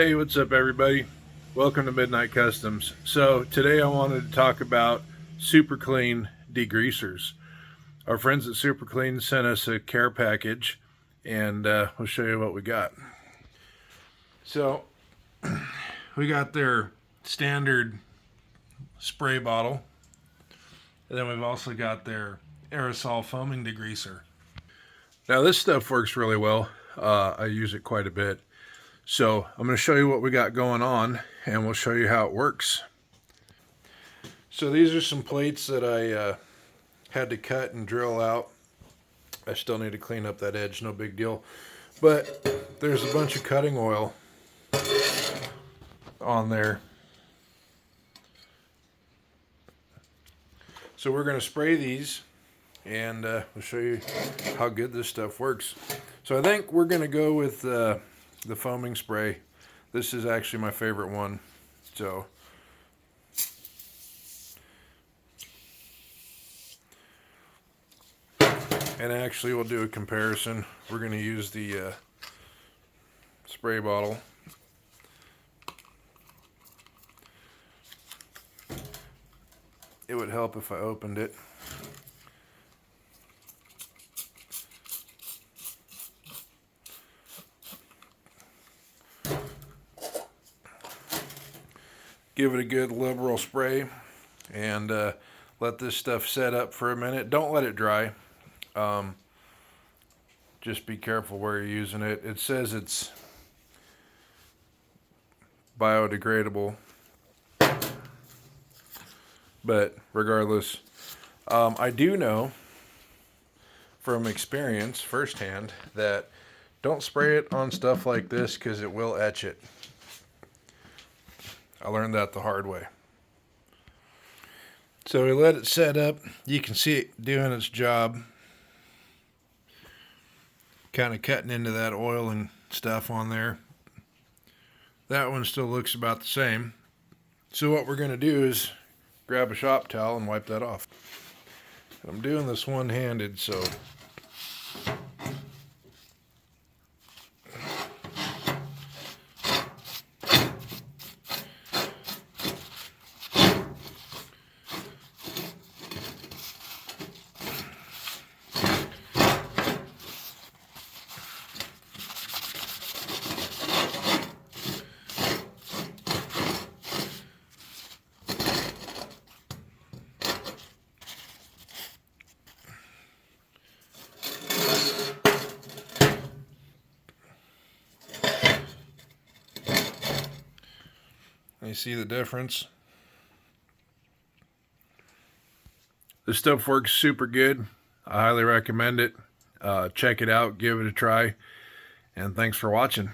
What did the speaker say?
Hey, what's up, everybody? Welcome to Midnight Customs. So, today I wanted to talk about Super Clean degreasers. Our friends at Super Clean sent us a care package, and we'll show you what we got. So, we got their standard spray bottle, and then we've also got their aerosol foaming degreaser. Now, this stuff works really well. I use it quite a bit. So I'm going to show you what we got going on, and we'll show you how it works. So these are some plates that I had to cut and drill out. I still need to clean up that edge, no big deal. But there's a bunch of cutting oil on there. So we're going to spray these, and we'll show you how good this stuff works. So I think we're going to go with the foaming spray. This is actually my favorite one. So and actually we'll do a comparison. We're going to use the spray bottle. It would help if I opened it. Give it a good liberal spray and let this stuff set up for a minute. Don't let it dry. Just be careful where you're using it. It says it's biodegradable, but regardless, I do know from experience firsthand that don't spray it on stuff like this because it will etch it. I learned that the hard way. So we let it set up. You can see it doing its job. Kind of cutting into that oil and stuff on there. That one still looks about the same. So what we're going to do is grab a shop towel and wipe that off. I'm doing this one-handed, so you see the difference. This stuff works super good. I highly recommend it. Check it out, give it a try, and thanks for watching.